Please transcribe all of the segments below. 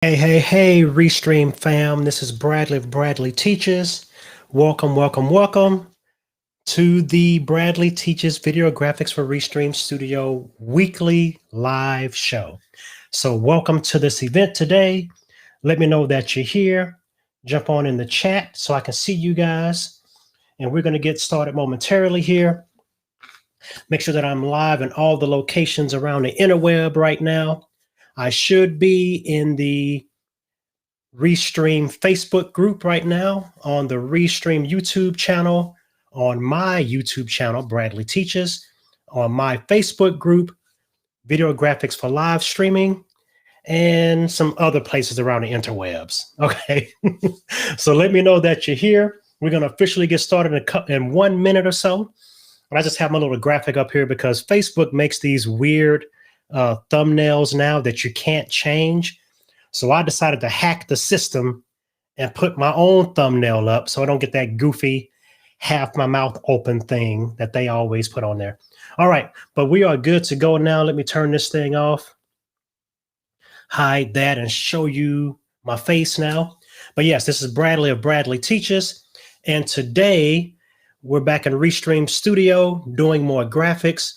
Hey, Restream fam. This is Bradley of Bradley Teaches. Welcome to the Bradley Teaches Video Graphics for Restream Studio weekly live show. So welcome to this event today. Let me know that you're here. Jump on in the chat so I can see you guys. And we're going to get started momentarily here. Make sure that I'm live in all the locations around the interweb right now. I should be in the Restream Facebook group right now, on the Restream YouTube channel, on my YouTube channel, Bradley Teaches, on my Facebook group, Video Graphics for Live Streaming, and some other places around the interwebs. Okay. So let me know that you're here. We're going to officially get started in 1 minute or so. And I just have my little graphic up here because Facebook makes these weird thumbnails now that you can't change. So I decided to hack the system and put my own thumbnail up so I don't get that goofy half my mouth open thing that they always put on there. All right, but we are good to go now. Let me turn this thing off, hide that, and show you my face now. But yes, this is Bradley of Bradley Teaches. And today we're back in Restream Studio doing more graphics.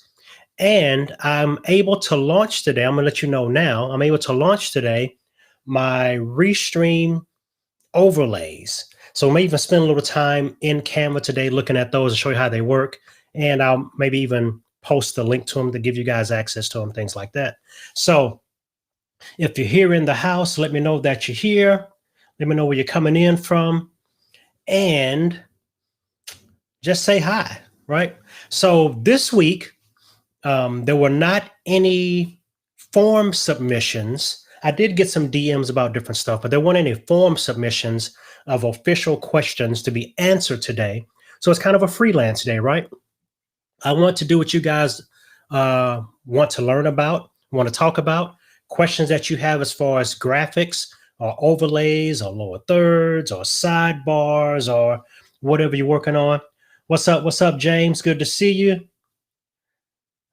And I'm able to launch today. I'm going to let you know now. I'm able to launch today my Restream overlays. So I may even spend a little time in Canva today looking at those and show you how they work. And I'll maybe even post the link to them to give you guys access to them, things like that. So if you're here in the house, let me know that you're here. Let me know where you're coming in from. And just say hi, right? So this week, there were not any form submissions. I did get some DMs about different stuff, but there weren't any form submissions of official questions to be answered today. So it's kind of a freelance day, right? I want to do what you guys want to learn about, want to talk about, questions that you have as far as graphics or overlays or lower thirds or sidebars or whatever you're working on. What's up, James? Good to see you.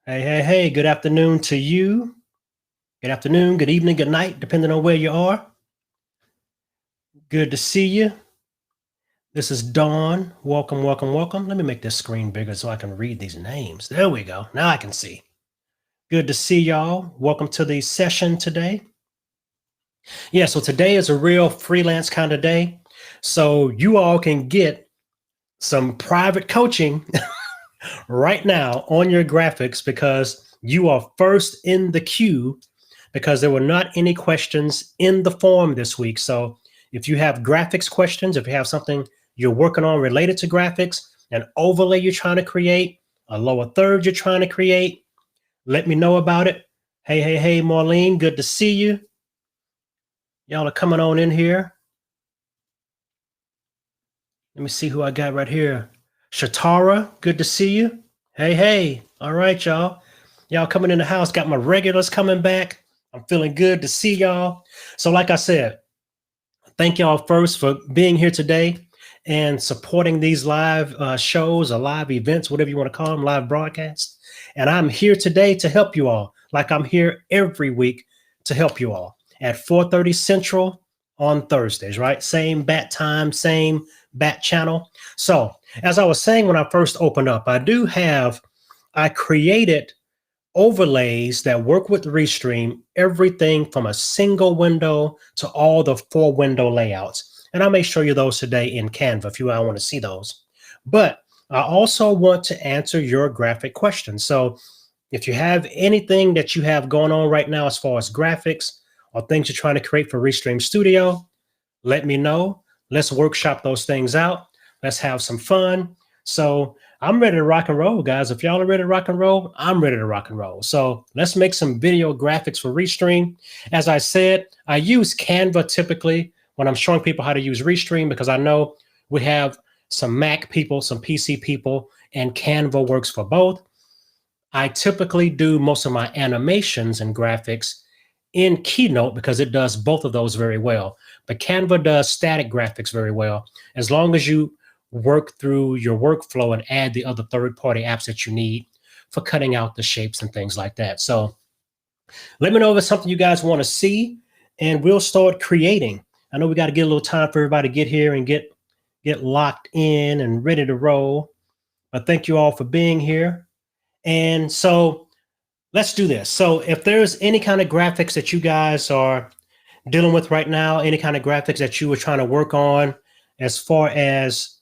Hey, good afternoon to you. Good afternoon, good evening, good night, depending on where you are. Good to see you. This is Dawn. Welcome. Let me make this screen bigger so I can read these names. There we go. Now I can see. Good to see y'all. Welcome to the session today. Yeah, so today is a real freelance kind of day. So you all can get some private coaching right now on your graphics because you are first in the queue because there were not any questions in the form this week. So if you have graphics questions, if you have something you're working on related to graphics, an overlay you're trying to create, a lower third you're trying to create, let me know about it. Hey, Marlene, good to see you. Y'all are coming on in here. Let me see who I got right here. Shatara, good to see you. Hey. All right, y'all. Y'all coming in the house. Got my regulars coming back. I'm feeling good to see y'all. So like I said, thank y'all first for being here today and supporting these live shows or live events, whatever you want to call them, live broadcasts. And I'm here today to help you all, like I'm here every week to help you all at 4:30 Central on Thursdays, right? Same bat time, same bat channel. So as I was saying when I first opened up, I created overlays that work with Restream, everything from a single window to all the 4 window layouts. And I may show you those today in Canva if you want to see those. But I also want to answer your graphic questions. So if you have anything that you have going on right now as far as graphics or things you're trying to create for Restream Studio, let me know. Let's workshop those things out. Let's have some fun. So I'm ready to rock and roll, guys. If y'all are ready to rock and roll, I'm ready to rock and roll. So let's make some video graphics for Restream. As I said, I use Canva typically when I'm showing people how to use Restream because I know we have some Mac people, some PC people, and Canva works for both. I typically do most of my animations and graphics in Keynote because it does both of those very well. But Canva does static graphics very well. As long as you work through your workflow and add the other third-party apps that you need for cutting out the shapes and things like that. So let me know if it's something you guys want to see. and we'll start creating. I know we got to get a little time for everybody to get here and get locked in and ready to roll. But thank you all for being here. And so let's do this. So if there's any kind of graphics that you guys are dealing with right now, any kind of graphics that you were trying to work on as far as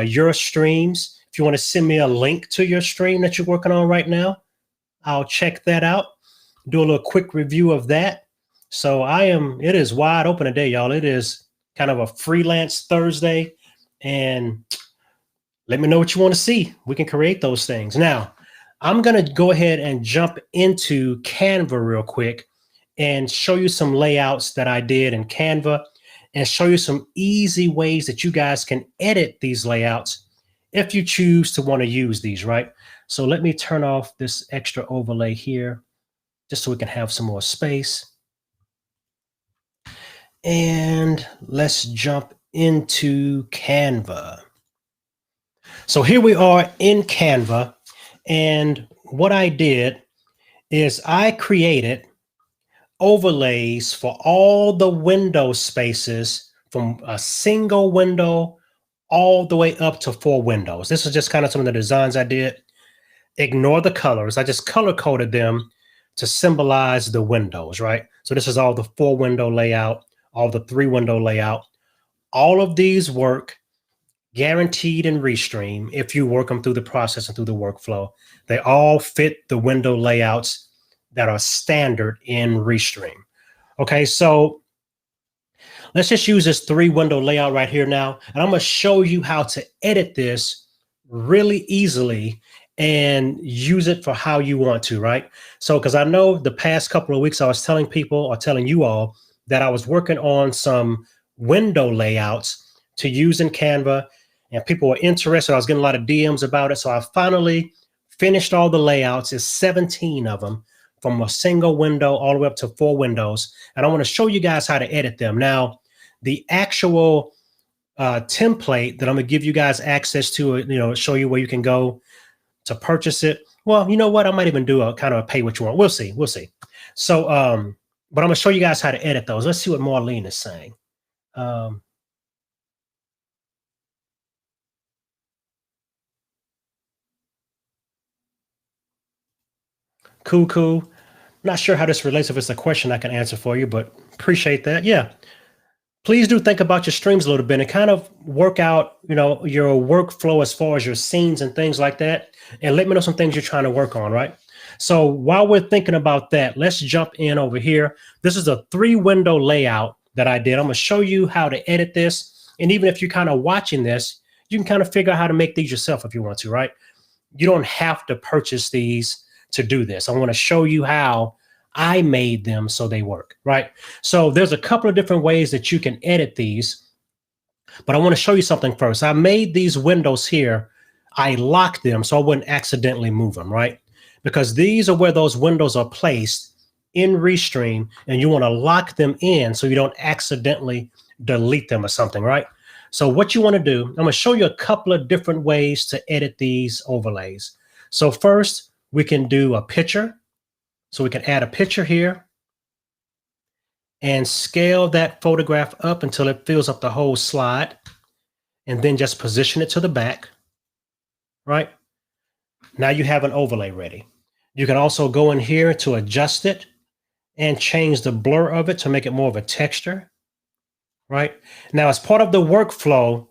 your streams, if you want to send me a link to your stream that you're working on right now, I'll check that out, do a little quick review of that. So it is wide open today, y'all. It is kind of a freelance Thursday, and let me know what you want to see. We can create those things. Now, I'm going to go ahead and jump into Canva real quick and show you some layouts that I did in Canva and show you some easy ways that you guys can edit these layouts if you choose to want to use these, right? So let me turn off this extra overlay here just so we can have some more space. And let's jump into Canva. So here we are in Canva, and what I did is I created overlays for all the window spaces from a single window all the way up to 4 windows. This is just kind of some of the designs I did. Ignore the colors. I just color coded them to symbolize the windows, right? So this is all the 4 window layout, all the 3 window layout. All of these work guaranteed in Restream if you work them through the process and through the workflow. They all fit the window layouts that are standard in Restream. Okay, so let's just use this 3 window layout right here now, and I'm going to show you how to edit this really easily and use it for how you want to, right? So, because I know the past couple of weeks I was telling people or telling you all that I was working on some window layouts to use in Canva, and people were interested. I was getting a lot of DMs about it. So I finally finished all the layouts. It's 17 of them from a single window all the way up to 4 windows. And I want to show you guys how to edit them. Now, the actual template that I'm going to give you guys access to, show you where you can go to purchase it. Well, you know what? I might even do a kind of a pay what you want. We'll see. We'll see. So, but I'm going to show you guys how to edit those. Let's see what Marlene is saying. Cool. Not sure how this relates, if it's a question I can answer for you, but appreciate that. Yeah. Please do think about your streams a little bit and kind of work out, your workflow as far as your scenes and things like that. And let me know some things you're trying to work on, right? So while we're thinking about that, let's jump in over here. This is a 3 window layout that I did. I'm going to show you how to edit this. And even if you're kind of watching this, you can kind of figure out how to make these yourself if you want to, right? You don't have to purchase these to do this. I want to show you how I made them so they work, right? So there's a couple of different ways that you can edit these, but I want to show you something first. I made these windows here. I locked them so I wouldn't accidentally move them, right? Because these are where those windows are placed in Restream, and you want to lock them in so you don't accidentally delete them or something, right? So what you want to do, I'm going to show you a couple of different ways to edit these overlays. So first, we can do a picture. So we can add a picture here and scale that photograph up until it fills up the whole slide, and then just position it to the back, right? Now you have an overlay ready. You can also go in here to adjust it and change the blur of it to make it more of a texture, right? Now, as part of the workflow,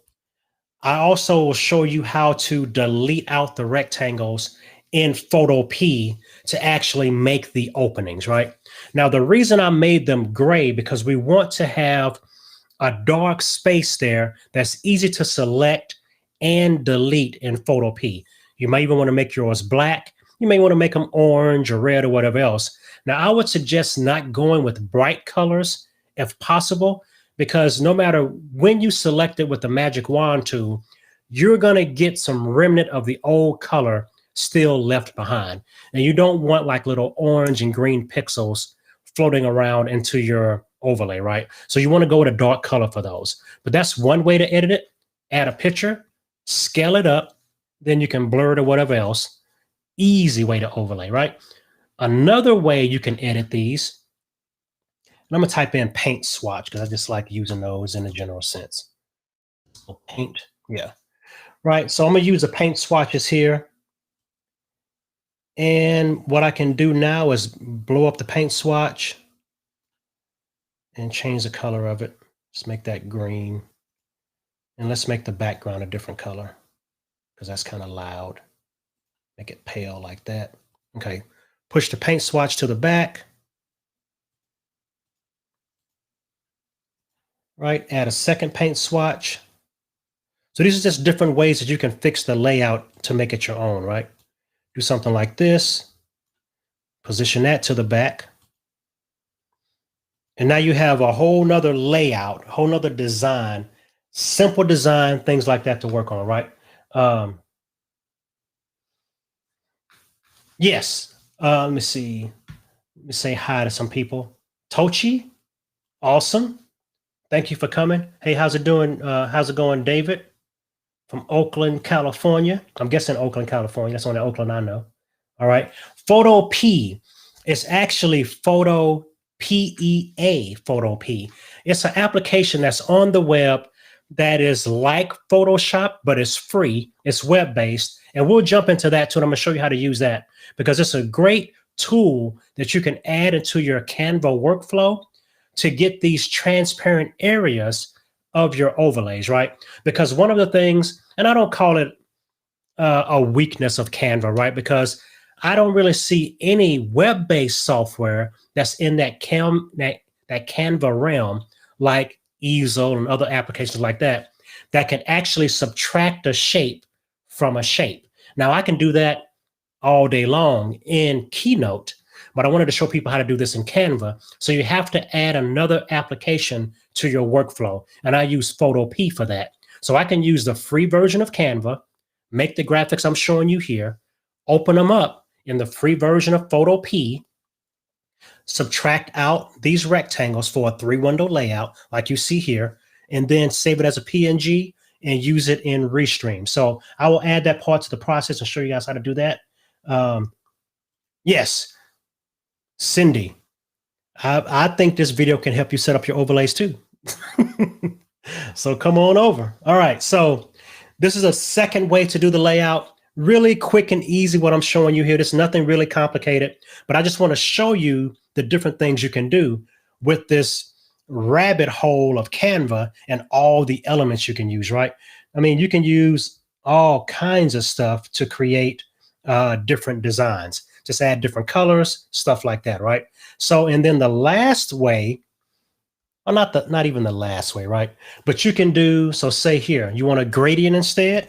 I also will show you how to delete out the rectangles in Photo P to actually make the openings, right? Now, the reason I made them gray, because we want to have a dark space there that's easy to select and delete in Photo P. You might even want to make yours black. You may want to make them orange or red or whatever else. Now, I would suggest not going with bright colors if possible, because no matter when you select it with the magic wand tool, you're going to get some remnant of the old color still left behind. And you don't want like little orange and green pixels floating around into your overlay, right? So you want to go with a dark color for those. But that's one way to edit it. Add a picture, scale it up, then you can blur it or whatever else. Easy way to overlay, right? Another way you can edit these, And I'm gonna type in paint swatch because I just like using those in a general sense. So paint, yeah. Right, so I'm gonna use the paint swatches here. And what I can do now is blow up the paint swatch and change the color of it. Just make that green. And let's make the background a different color because that's kind of loud. Make it pale like that. Okay, push the paint swatch to the back. Right, add a second paint swatch. So these are just different ways that you can fix the layout to make it your own, right? Do something like this. Position that to the back. And now you have a whole nother layout, a whole nother design, simple design, things like that to work on, right? Yes. Let me see. Let me say hi to some people. Tochi, awesome. Thank you for coming. Hey, how's it doing? How's it going, David? From Oakland, California. I'm guessing Oakland, California. That's the only Oakland I know. All right. Photo P. It's actually Photo PEA, Photo P. It's an application that's on the web that is like Photoshop, but it's free. It's web-based. And we'll jump into that too. And I'm going to show you how to use that because it's a great tool that you can add into your Canva workflow to get these transparent areas of your overlays, right? Because one of the things, and I don't call it a weakness of Canva, right? Because I don't really see any web-based software that's in that Canva realm, like Easel and other applications like that, that can actually subtract a shape from a shape. Now, I can do that all day long in Keynote, but I wanted to show people how to do this in Canva. So you have to add another application to your workflow, and I use Photo P for that. So I can use the free version of Canva, make the graphics I'm showing you here, open them up in the free version of Photo P, subtract out these rectangles for a 3-window layout like you see here, and then save it as a PNG and use it in Restream. So I will add that part to the process and show you guys how to do that. Yes, Cindy, I think this video can help you set up your overlays too. So come on over. All right, so this is a second way to do the layout. Really quick and easy what I'm showing you here. There's nothing really complicated, but I just want to show you the different things you can do with this rabbit hole of Canva and all the elements you can use, right? I mean, you can use all kinds of stuff to create different designs. Just add different colors, stuff like that, right? So, and then the last way, well, not even the last way, right? But you can do, so say here, you want a gradient instead.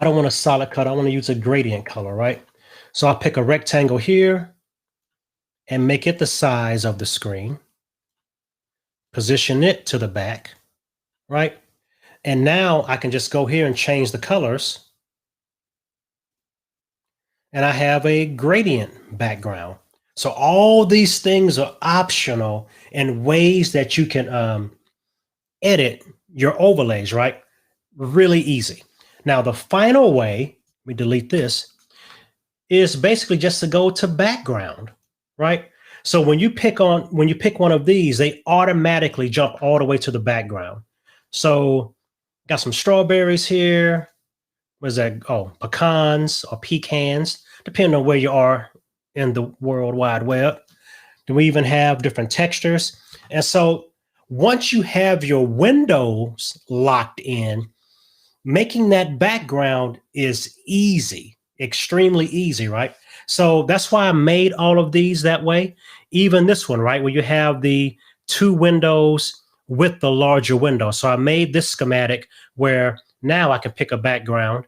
I don't want a solid color. I want to use a gradient color, right? So I'll pick a rectangle here and make it the size of the screen. Position it to the back, right? And now I can just go here and change the colors. And I have a gradient background. So all these things are optional and ways that you can edit your overlays, right? Really easy. Now, the final way, we delete this, is basically just to go to background, right? So when you pick one of these, they automatically jump all the way to the background. So got some strawberries here. What's that? Oh, pecans or pecans, depending on where you are in the World Wide Web. Then we even have different textures. And so once you have your windows locked in, making that background is easy, extremely easy, right? So that's why I made all of these that way. Even this one, right, where you have the 2 windows with the larger window. So I made this schematic where now I can pick a background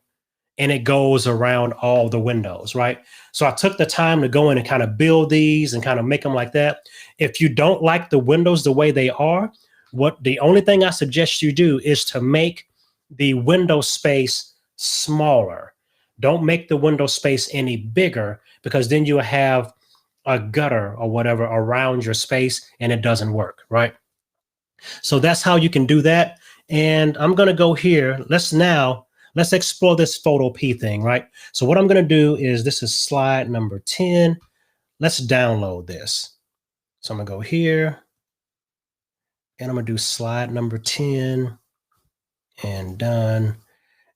and it goes around all the windows, right? So I took the time to go in and kind of build these and kind of make them like that. If you don't like the windows the way they are, the only thing I suggest you do is to make the window space smaller. Don't make the window space any bigger because then you have a gutter or whatever around your space and it doesn't work, right? So that's how you can do that. And I'm going to go here. Let's explore this Photo P thing, right? So what I'm going to do is, this is slide number 10. let's download this. So I'm gonna go here and I'm gonna do slide number 10 and done.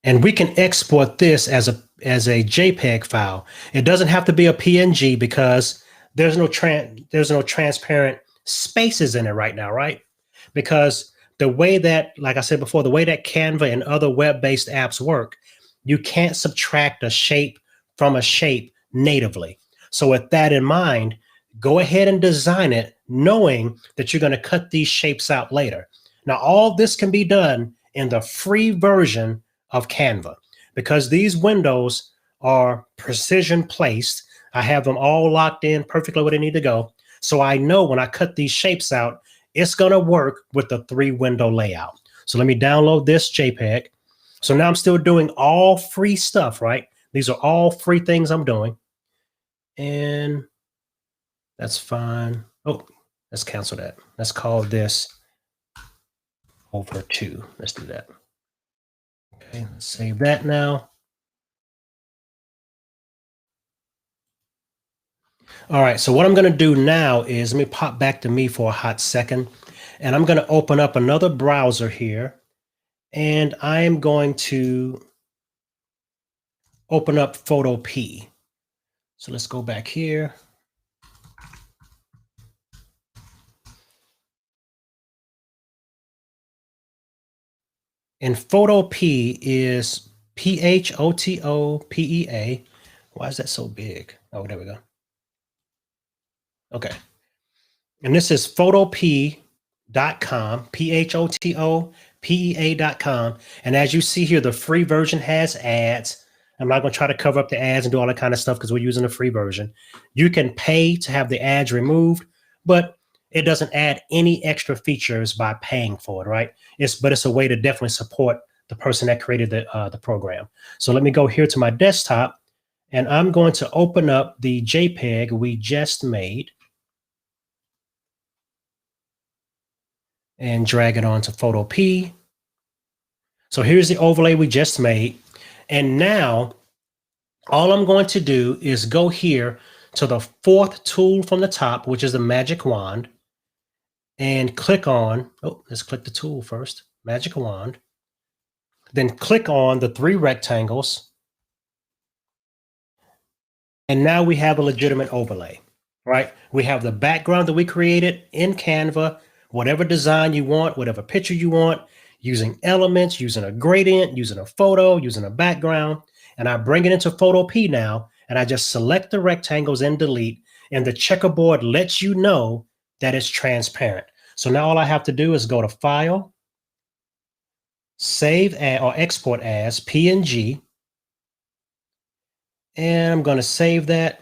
And we can export this as a JPEG file. It doesn't have to be a PNG because there's no transparent spaces in it right now, right? Because the way that, like I said before, the way that Canva and other web-based apps work, you can't subtract a shape from a shape natively. So with that in mind, go ahead and design it knowing that you're going to cut these shapes out later. Now, all this can be done in the free version of Canva because these windows are precision placed. I have them all locked in perfectly where they need to go. So I know when I cut these shapes out, it's going to work with the 3-window layout. So let me download this JPEG. So now I'm still doing all free stuff, right? These are all free things I'm doing. And that's fine. Oh, let's cancel that. Let's call this over 2. Let's do that. Okay, let's save that now. All right, so what I'm going to do now is let me pop back to me for a hot second, and I'm going to open up another browser here, and I am going to open up Photopea. So let's go back here. And Photopea is Photopea. Why is that so big? Oh, there we go. Okay. And this is photopea.com, Photopea.com. And as you see here, the free version has ads. I'm not going to try to cover up the ads and do all that kind of stuff because we're using the free version. You can pay to have the ads removed, but it doesn't add any extra features by paying for it, right? But it's a way to definitely support the person that created the program. So let me go here to my desktop, and I'm going to open up the JPEG we just made and drag it onto Photopea. So here's the overlay we just made. And now all I'm going to do is go here to the 4th tool from the top, which is the magic wand, and click on, let's click the tool first, magic wand. Then click on the 3 rectangles. And now we have a legitimate overlay, right? We have the background that we created in Canva, whatever design you want, whatever picture you want, using elements, using a gradient, using a photo, using a background. And I bring it into Photopea now, and I just select the rectangles and delete, and the checkerboard lets you know that it's transparent. So now all I have to do is go to File, Save or Export as PNG, and I'm going to save that.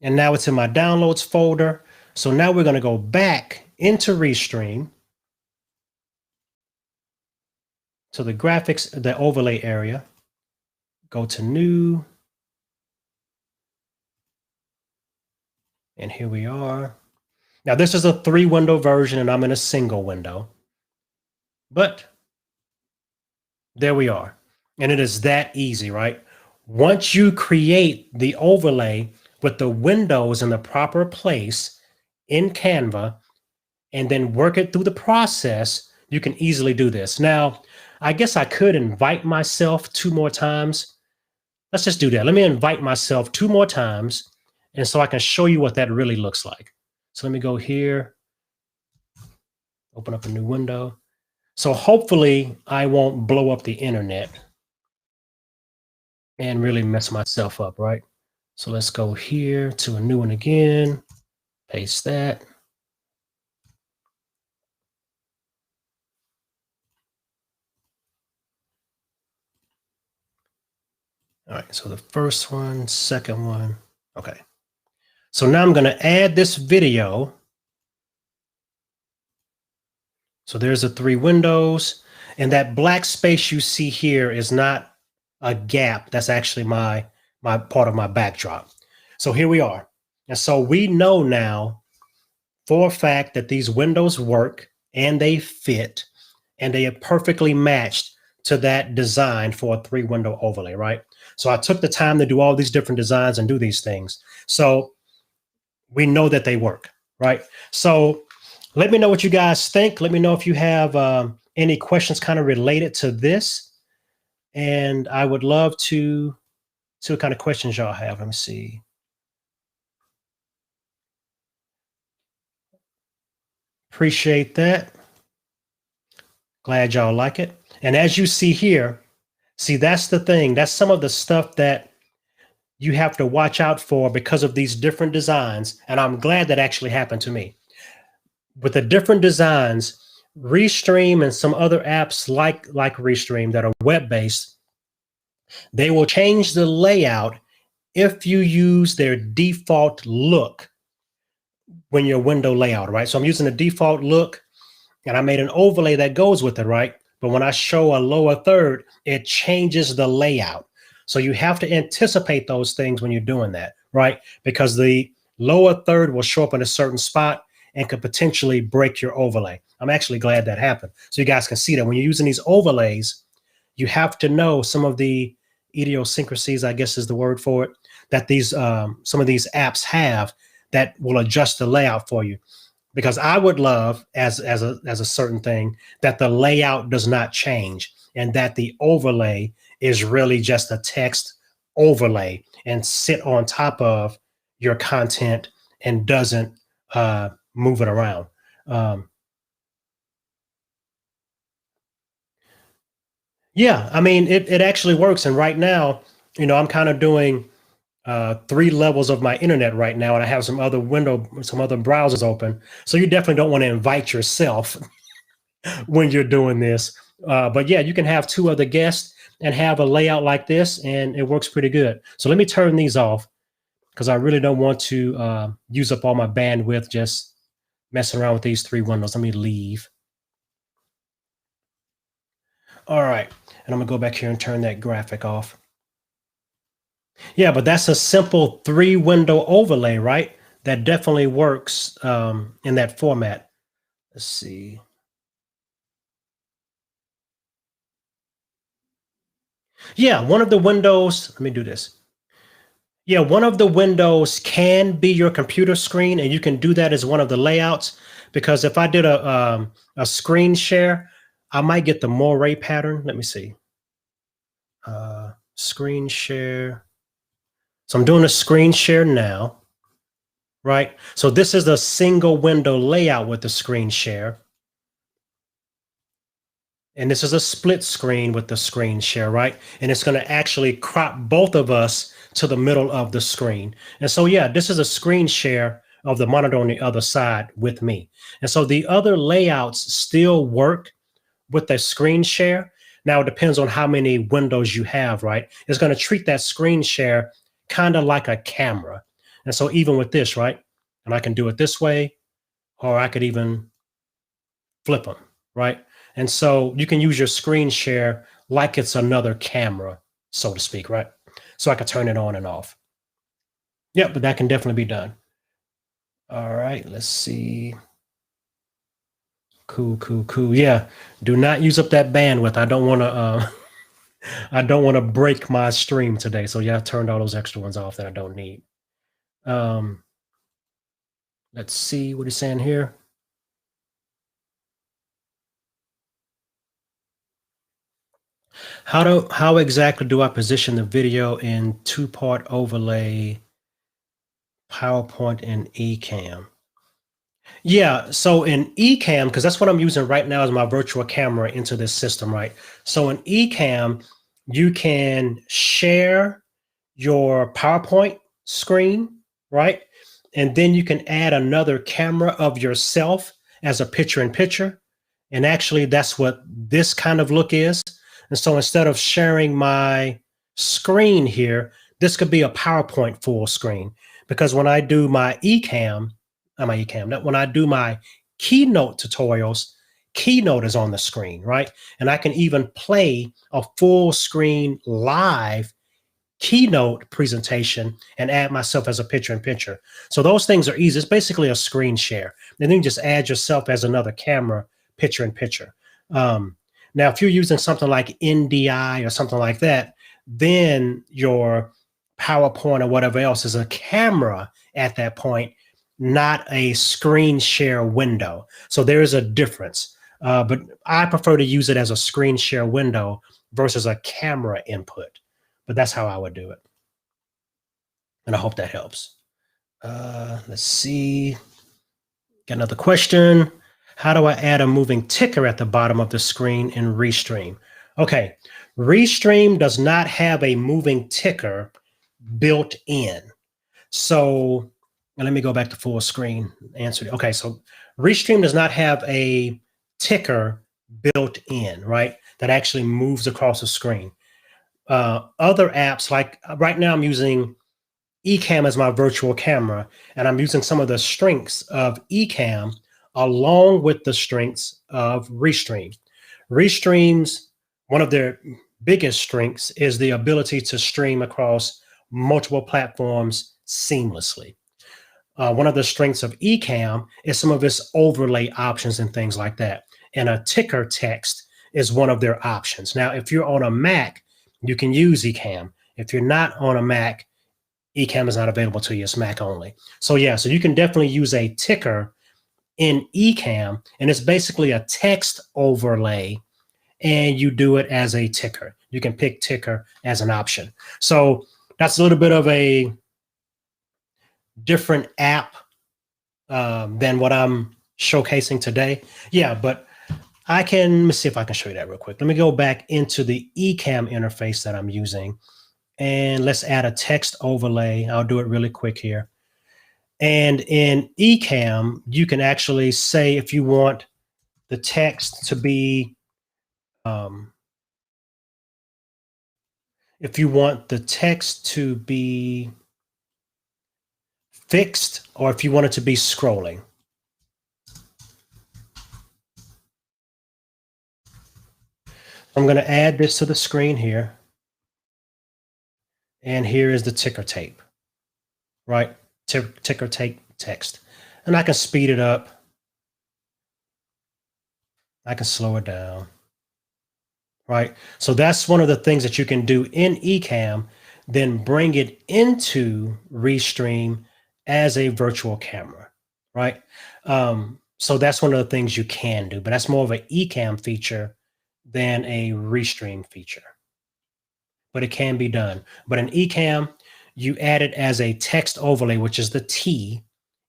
And now it's in my Downloads folder. So now we're going to go back into Restream to the graphics, the overlay area, go to New, and here we are. Now this is a 3-window version and I'm in a single window, but there we are. And it is that easy, right? Once you create the overlay with the windows in the proper place in Canva and then work it through the process, you can easily do this. Now, I guess I could invite myself 2 more times. Let's just do that. Let me invite myself 2 more times, and so I can show you what that really looks like. So let me go here, open up a new window. So hopefully I won't blow up the internet and really mess myself up, right? So let's go here to a new one again, paste that. All right, so the first one, second one, okay. So now I'm gonna add this video. So there's the 3 windows, and that black space you see here is not a gap. That's actually my part of my backdrop. So here we are. And so we know now for a fact that these windows work and they fit and they are perfectly matched to that design for a 3-window overlay, right? So I took the time to do all these different designs and do these things. So we know that they work, right? So let me know what you guys think. Let me know if you have any questions kind of related to this. And I would love to see what kind of questions y'all have. Let me see. Appreciate that. Glad y'all like it. And as you see here, see, that's the thing. That's some of the stuff that you have to watch out for because of these different designs. And I'm glad that actually happened to me. With the different designs, Restream and some other apps like Restream that are web-based, they will change the layout if you use their default look when your window layout, right? So I'm using the default look and I made an overlay that goes with it, right? But when I show a lower third, it changes the layout. So you have to anticipate those things when you're doing that, right? Because the lower third will show up in a certain spot and could potentially break your overlay. I'm actually glad that happened. So you guys can see that when you're using these overlays, you have to know some of the idiosyncrasies, I guess is the word for it, that these some of these apps have that will adjust the layout for you. Because I would love, as a certain thing, that the layout does not change and that the overlay is really just a text overlay and sit on top of your content and doesn't move it around. Yeah, I mean, it actually works. And right now, you know, I'm kind of doing 3 levels of my internet right now, and I have some other browsers open. So you definitely don't want to invite yourself when you're doing this. But yeah, you can have 2 other guests and have a layout like this, and it works pretty good. So let me turn these off because I really don't want to use up all my bandwidth just messing around with these 3 windows. Let me leave. All right, and I'm gonna go back here and turn that graphic off. Yeah, but that's a simple 3-window overlay, right? That definitely works in that format. Let's see. Yeah, one of the windows, let me do this. Yeah, one of the windows can be your computer screen, and you can do that as one of the layouts. Because if I did a screen share, I might get the moire pattern. Let me see. Screen share. So I'm doing a screen share now, right? So this is a single window layout with the screen share. And this is a split screen with the screen share, right? And it's going to actually crop both of us to the middle of the screen. And so, yeah, this is a screen share of the monitor on the other side with me. And so the other layouts still work with the screen share. Now, it depends on how many windows you have, right? It's going to treat that screen share kind of like a camera. And so even with this, right? And I can do it this way, or I could even flip them, right? And so you can use your screen share like it's another camera, so to speak, right? So I could turn it on and off. Yeah, but that can definitely be done. All right, let's see. Cool, cool, cool. Yeah, do not use up that bandwidth. I don't want to. I don't want to break my stream today. So yeah, I turned all those extra ones off that I don't need. Let's see what he's saying here. How exactly do I position the video in 2-part overlay, PowerPoint and Ecamm? Yeah, so in Ecamm, because that's what I'm using right now as my virtual camera into this system, right? So in Ecamm, you can share your PowerPoint screen, right? And then you can add another camera of yourself as a picture-in-picture. And actually, that's what this kind of look is. And so instead of sharing my screen here, this could be a PowerPoint full screen. Because when I do my Ecamm, when I do my Keynote tutorials, Keynote is on the screen, right? And I can even play a full screen live Keynote presentation and add myself as a picture-in-picture. So those things are easy. It's basically a screen share. And then you just add yourself as another camera, picture-in-picture. Now, if you're using something like NDI or something like that, then your PowerPoint or whatever else is a camera at that point, not a screen share window. So there is a difference. But I prefer to use it as a screen share window versus a camera input. But that's how I would do it. And I hope that helps. Let's see. Got another question. How do I add a moving ticker at the bottom of the screen in Restream? Okay, Restream does not have a moving ticker built in. So let me go back to full screen answer. Okay, so Restream does not have a ticker built in, right? That actually moves across the screen. Other apps, like right now I'm using Ecamm as my virtual camera, and I'm using some of the strengths of Ecamm along with the strengths of Restream. Restream's one of their biggest strengths is the ability to stream across multiple platforms seamlessly. One of the strengths of Ecamm is some of its overlay options and things like that. And a ticker text is one of their options. Now, if you're on a Mac, you can use Ecamm. If you're not on a Mac, Ecamm is not available to you. It's Mac only. So yeah, so you can definitely use a ticker in Ecamm, and it's basically a text overlay, and you do it as a ticker. You can pick ticker as an option. So that's a little bit of a different app than what I'm showcasing today. Yeah, but let me see if I can show you that real quick. Let me go back into the Ecamm interface that I'm using, and let's add a text overlay. I'll do it really quick here. And in Ecamm, you can actually say if you want the text to be, fixed, or if you want it to be scrolling. I'm going to add this to the screen here. And here is the ticker tape, right? Ticker tape text. And I can speed it up. I can slow it down, right? So that's one of the things that you can do in Ecamm, then bring it into Restream as a virtual camera, right? So that's one of the things you can do, but that's more of an Ecamm feature than a Restream feature. But it can be done. But in Ecamm, you add it as a text overlay, which is the T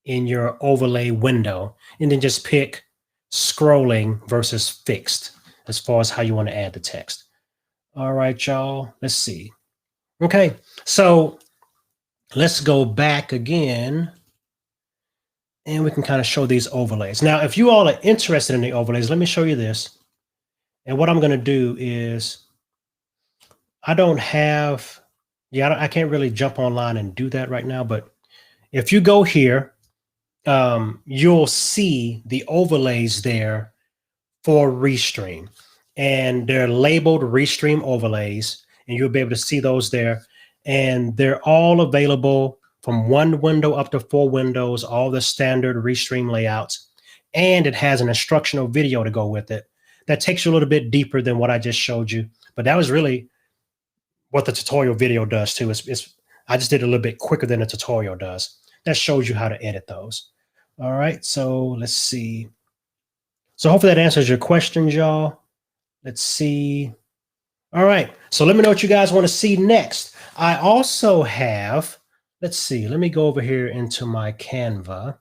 in your overlay window, and then just pick scrolling versus fixed as far as how you want to add the text. All right, y'all, let's see. Okay, so let's go back again, and we can kind of show these overlays. Now, if you all are interested in the overlays, let me show you this. And what I'm going to do is, I can't really jump online and do that right now, but if you go here, you'll see the overlays there for Restream, and they're labeled Restream overlays, and you'll be able to see those there. And they're all available from 1 window up to 4 windows, all the standard Restream layouts. And it has an instructional video to go with it that takes you a little bit deeper than what I just showed you. But that was really what the tutorial video does too. I just did it a little bit quicker than the tutorial does. That shows you how to edit those. All right, so let's see. So hopefully that answers your questions, y'all. Let's see. All right, so let me know what you guys want to see next. I also have, let's see, let me go over here into my Canva,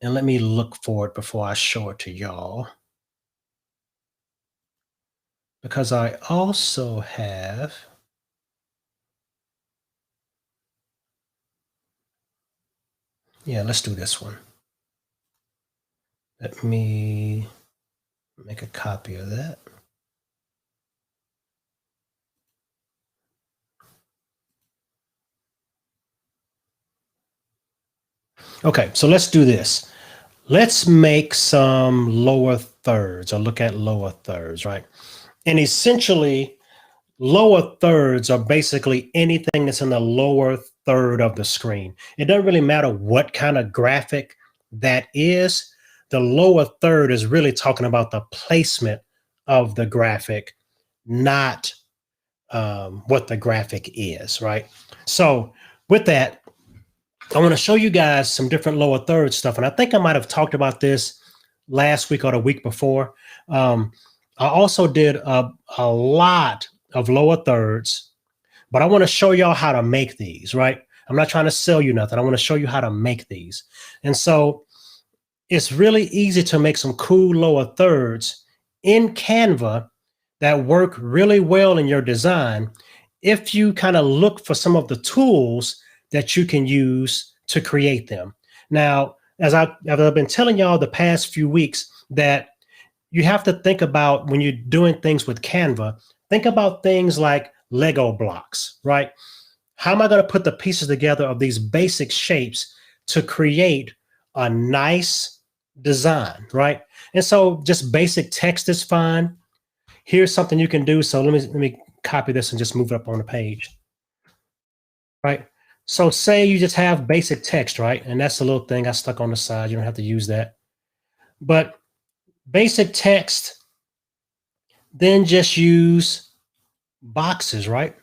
and let me look for it before I show it to y'all. Because I also have, yeah, let's do this one. Let me make a copy of that. Okay, so let's do this. Let's make some lower thirds, or look at lower thirds, right? And essentially, lower thirds are basically anything that's in the lower third of the screen. It doesn't really matter what kind of graphic that is. The lower third is really talking about the placement of the graphic, not what the graphic is, right? So with that, I want to show you guys some different lower third stuff. And I think I might have talked about this last week or the week before. I also did a lot of lower thirds, but I want to show y'all how to make these, right? I'm not trying to sell you nothing. I want to show you how to make these. And so it's really easy to make some cool lower thirds in Canva that work really well in your design if you kind of look for some of the tools that you can use to create them. Now, as I've been telling y'all the past few weeks, that you have to think about when you're doing things with Canva, think about things like Lego blocks, right? How am I going to put the pieces together of these basic shapes to create a nice design, right? And so just basic text is fine. Here's something you can do. So let me copy this and just move it up on the page, right? So say you just have basic text, right? And that's a little thing I stuck on the side. You don't have to use that. But basic text, then just use boxes, right?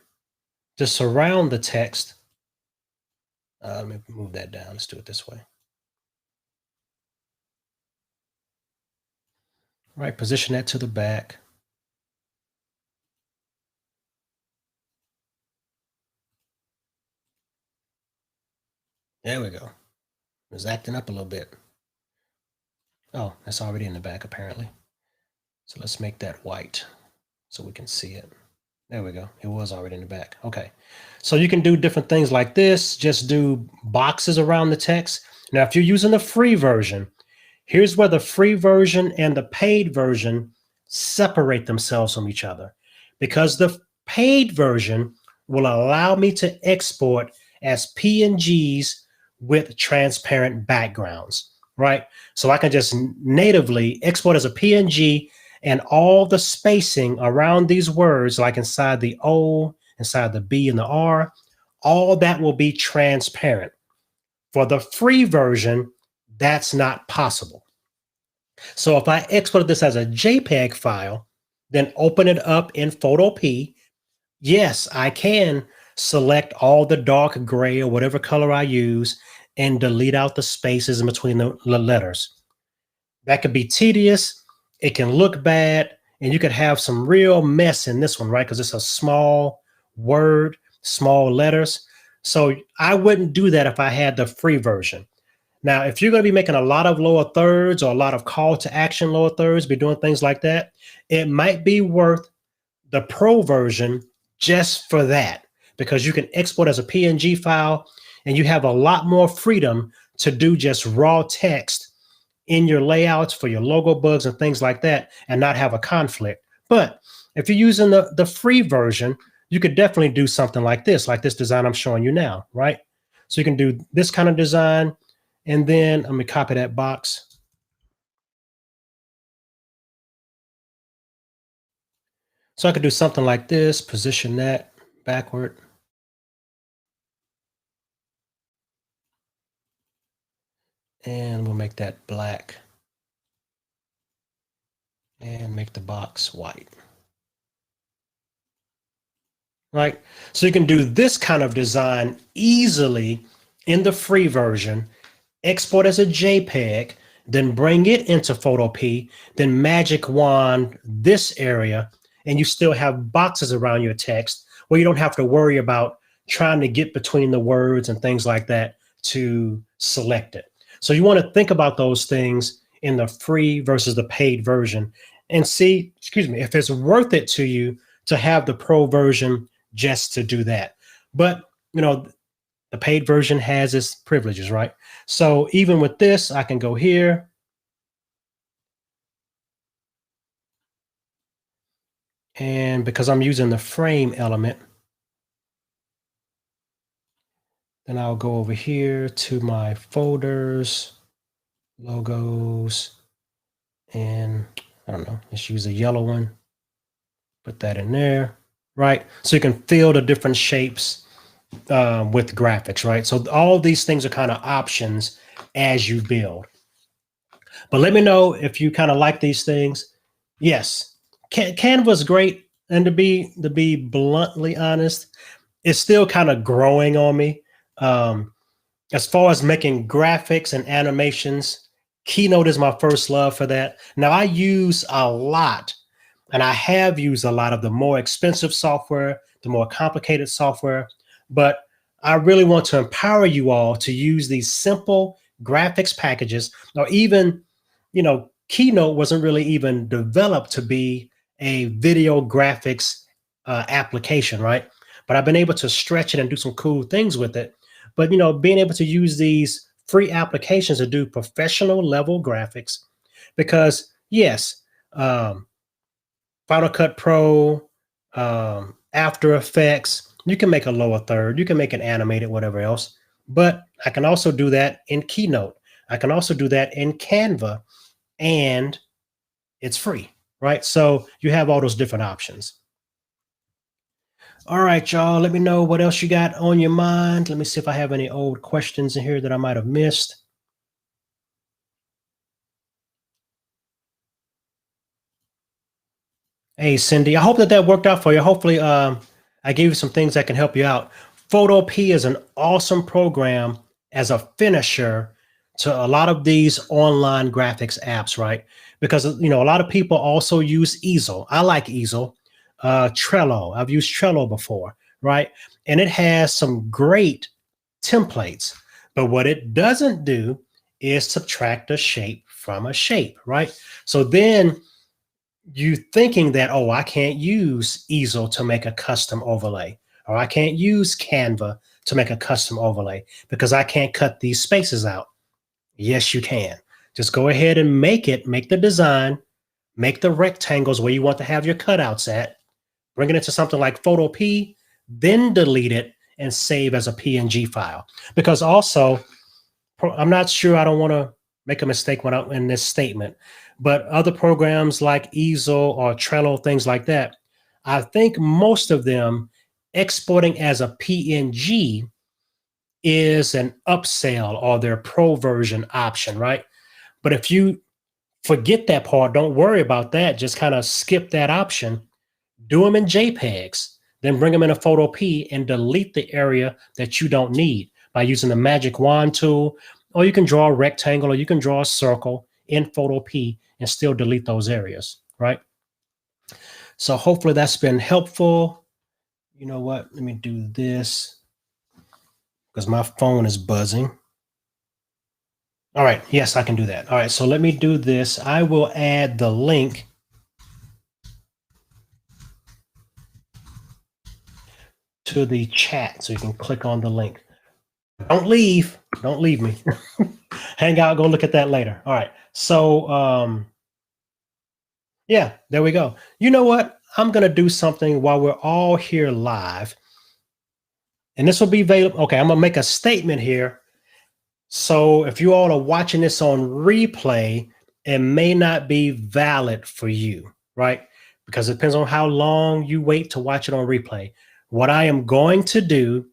To surround the text. Let me move that down. Let's do it this way. Right, position that to the back. There we go. It's acting up a little bit. Oh, that's already in the back apparently. So let's make that white so we can see it. There we go. It was already in the back. Okay. So you can do different things like this. Just do boxes around the text. Now, if you're using the free version, here's where the free version and the paid version separate themselves from each other, because the paid version will allow me to export as PNGs with transparent backgrounds, right? So I can just natively export as a PNG, and all the spacing around these words, like inside the O, inside the B and the R, all that will be transparent. For the free version, that's not possible. So if I export this as a JPEG file, then open it up in Photo P, yes, I can select all the dark gray or whatever color I use and delete out the spaces in between the letters. That could be tedious. It can look bad, and you could have some real mess in this one, right? Because it's a small word, small letters. So I wouldn't do that if I had the free version. Now, if you're going to be making a lot of lower thirds or a lot of call to action lower thirds, be doing things like that, it might be worth the pro version just for that, because you can export as a PNG file and you have a lot more freedom to do just raw text in your layouts for your logo bugs and things like that and not have a conflict. But if you're using the free version, you could definitely do something like this design I'm showing you now, right? So you can do this kind of design, and then let me copy that box. So I could do something like this, position that backward. And we'll make that black and make the box white. Right? So you can do this kind of design easily in the free version, export as a JPEG, then bring it into Photo P, then magic wand this area, and you still have boxes around your text where you don't have to worry about trying to get between the words and things like that to select it. So you want to think about those things in the free versus the paid version and see, if it's worth it to you to have the pro version just to do that. But, the paid version has its privileges, right? So even with this, I can go here. And because I'm using the frame element, then I'll go over here to my folders, logos, and I don't know, let's use a yellow one. Put that in there, right? So you can fill the different shapes with graphics, right? So all these things are kind of options as you build. But let me know if you kind of like these things. Yes, Canva is great. And to be bluntly honest, it's still kind of growing on me. Um, as far as making graphics and animations, Keynote is my first love for that. Now I use a lot, and I have used a lot of the more expensive software, the more complicated software, but I really want to empower you all to use these simple graphics packages, or even, Keynote wasn't really even developed to be a video graphics application, right? But I've been able to stretch it and do some cool things with it. But being able to use these free applications to do professional level graphics, because yes, Final Cut Pro, After Effects, you can make a lower third, you can make it animated, whatever else. But I can also do that in Keynote. I can also do that in Canva, and it's free, right? So you have all those different options. All right, y'all. Let me know what else you got on your mind. Let me see if I have any old questions in here that I might have missed. Hey, Cindy, I hope that worked out for you. Hopefully, I gave you some things that can help you out. Photopea is an awesome program as a finisher to a lot of these online graphics apps, right? Because, a lot of people also use Easel. I like Easel. Trello, I've used Trello before, right? And it has some great templates. But what it doesn't do is subtract a shape from a shape, right? So then you thinking that, oh, I can't use Easel to make a custom overlay, or I can't use Canva to make a custom overlay because I can't cut these spaces out. Yes, you can. Just go ahead and make the design, make the rectangles where you want to have your cutouts at, bring it into something like Photopea, then delete it and save as a PNG file. Because also, I'm not sure, I don't want to make a mistake when in this statement, but other programs like Easel or Trello, things like that, I think most of them exporting as a PNG is an upsell or their pro version option, right? But if you forget that part, don't worry about that. Just kind of skip that option, do them in JPEGs, then bring them in a Photopea and delete the area that you don't need by using the magic wand tool, or you can draw a rectangle or you can draw a circle in Photopea and still delete those areas, right? So hopefully that's been helpful. You know what? Let me do this because my phone is buzzing. All right. Yes, I can do that. All right. So let me do this. I will add the link to the chat so you can click on the link. Don't leave. Don't leave me. Hang out. Go look at that later. All right. So, yeah, there we go. You know what? I'm going to do something while we're all here live. And this will be available. Okay, I'm going to make a statement here. So if you all are watching this on replay, it may not be valid for you, right? Because it depends on how long you wait to watch it on replay. What I am going to do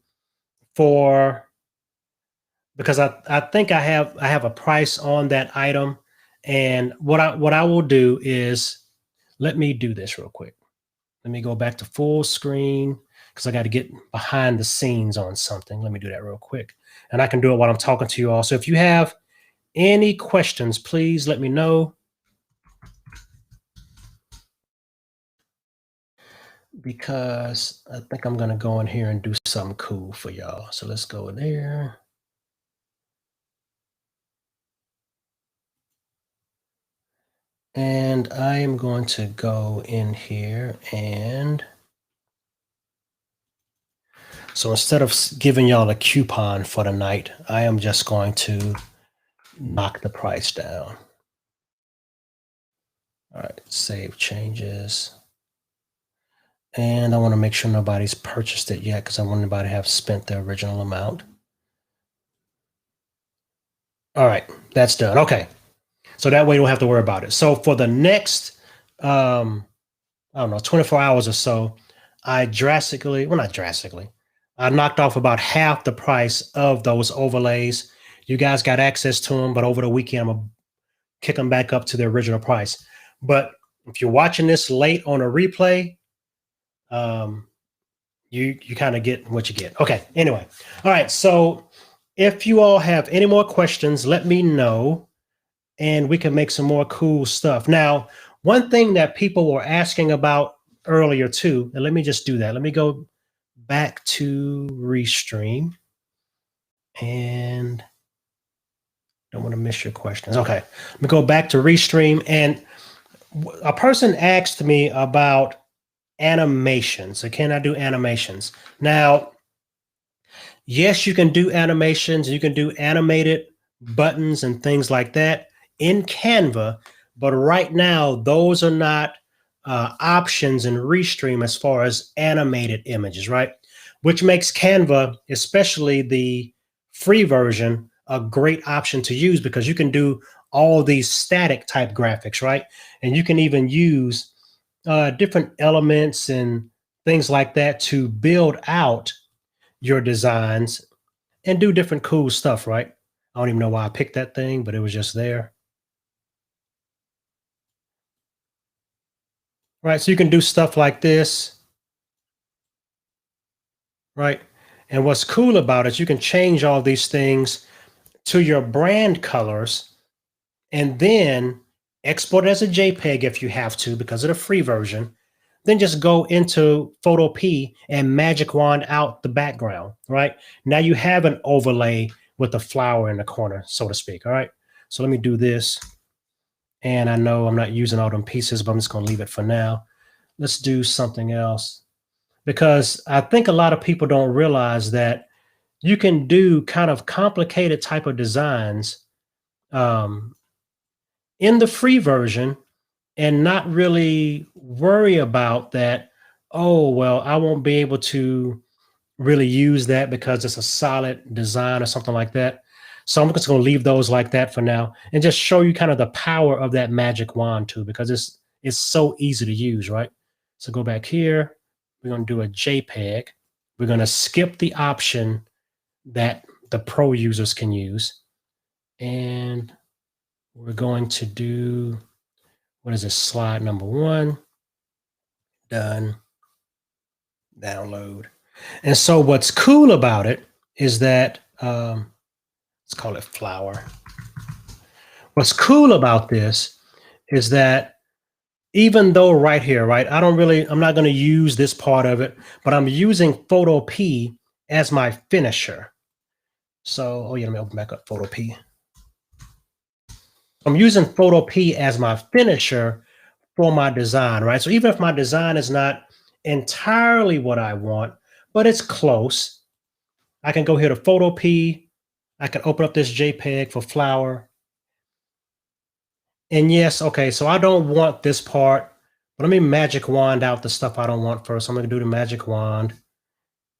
because I think I have a price on that item, and what I will do is, let me do this real quick. Let me go back to full screen because I got to get behind the scenes on something. Let me do that real quick. And I can do it while I'm talking to you all. So if you have any questions, please let me know. Because I think I'm going to go in here and do something cool for y'all. So let's go there. And I am going to go in here and so instead of giving y'all a coupon for the night, I am just going to knock the price down. All right, save changes. And I want to make sure nobody's purchased it yet because I want everybody to have spent the original amount. All right, that's done. Okay. So that way you don't have to worry about it. So for the next, I don't know, 24 hours or so, I knocked off about half the price of those overlays. You guys got access to them, but over the weekend, I'm going to kick them back up to the original price. But if you're watching this late on a replay, you kind of get what you get. Okay, anyway. All right, so if you all have any more questions, let me know and we can make some more cool stuff. Now, one thing that people were asking about earlier too, and let me just do that. Let me go back to Restream and don't want to miss your questions. Okay, let me go back to Restream, and a person asked me about animations. So can I do animations? Now, yes, you can do animations. You can do animated buttons and things like that in Canva, but right now those are not options in Restream as far as animated images, right? Which makes Canva, especially the free version, a great option to use because you can do all these static type graphics, right? And you can even use different elements and things like that to build out your designs and do different cool stuff, right? I don't even know why I picked that thing, but it was just there. Right, so you can do stuff like this, right? And what's cool about it, you can change all these things to your brand colors and then export it as a JPEG if you have to because of the free version. Then just go into Photo P and magic wand out the background, right? Now you have an overlay with the flower in the corner, so to speak, all right? So let me do this. And I know I'm not using all them pieces, but I'm just gonna leave it for now. Let's do something else because I think a lot of people don't realize that you can do kind of complicated type of designs um, in the free version and not really worry about that. Oh, well, I won't be able to really use that because it's a solid design or something like that. So I'm just going to leave those like that for now and just show you kind of the power of that magic wand too, because it's so easy to use, right? So go back here. We're going to do a JPEG. We're going to skip the option that the pro users can use. And we're going to do, what is this, slide number 1. Done. Download. And so what's cool about it is that, let's call it flower. What's cool about this is that even though right here, right, I'm not going to use this part of it, but I'm using Photo P as my finisher. So, oh yeah, let me open back up Photo P. I'm using Photo P as my finisher for my design, right? So even if my design is not entirely what I want, but it's close, I can go here to Photo P. I can open up this JPEG for flower. And yes, okay, so I don't want this part, but let me magic wand out the stuff I don't want first. I'm gonna do the magic wand,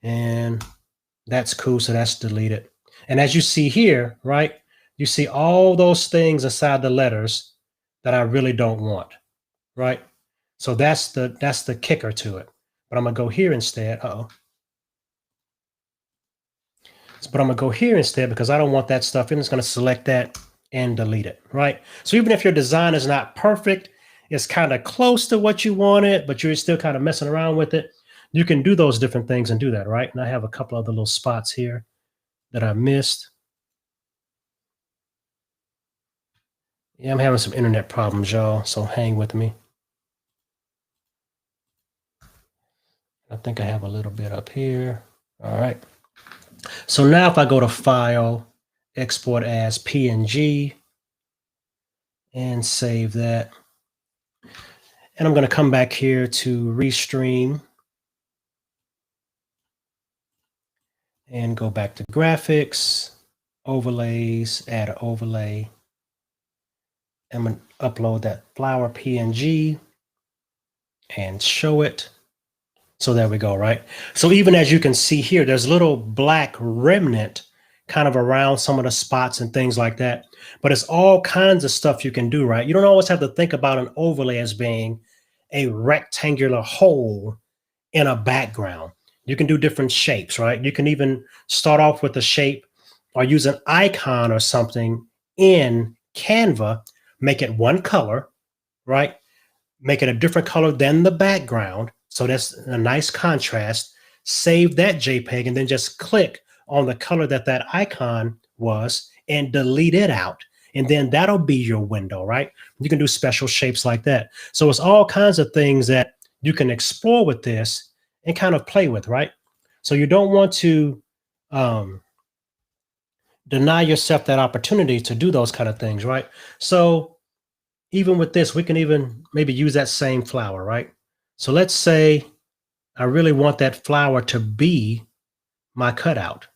and that's cool, so that's deleted. And as you see here, right, you see all those things inside the letters that I really don't want, right? So that's the kicker to it. But I'm gonna go here instead. But I'm gonna go here instead because I don't want that stuff in. It's gonna select that and delete it, right? So even if your design is not perfect, it's kind of close to what you wanted, but you're still kind of messing around with it, you can do those different things and do that, right? And I have a couple other little spots here that I missed. Yeah, I'm having some internet problems, y'all, so hang with me. I think I have a little bit up here. All right. So now if I go to File, Export as PNG, and save that. And I'm going to come back here to Restream and go back to Graphics, Overlays, add an overlay. I'm going to upload that flower PNG and show it. So there we go, right? So even as you can see here, there's a little black remnant kind of around some of the spots and things like that. But it's all kinds of stuff you can do, right? You don't always have to think about an overlay as being a rectangular hole in a background. You can do different shapes, right? You can even start off with a shape or use an icon or something in Canva, make it one color, right? Make it a different color than the background. So that's a nice contrast. Save that JPEG and then just click on the color that that icon was and delete it out. And then that'll be your window, right? You can do special shapes like that. So it's all kinds of things that you can explore with this and kind of play with, right? So you don't want to deny yourself that opportunity to do those kind of things, right? So even with this, we can even maybe use that same flower, right? So let's say I really want that flower to be my cutout.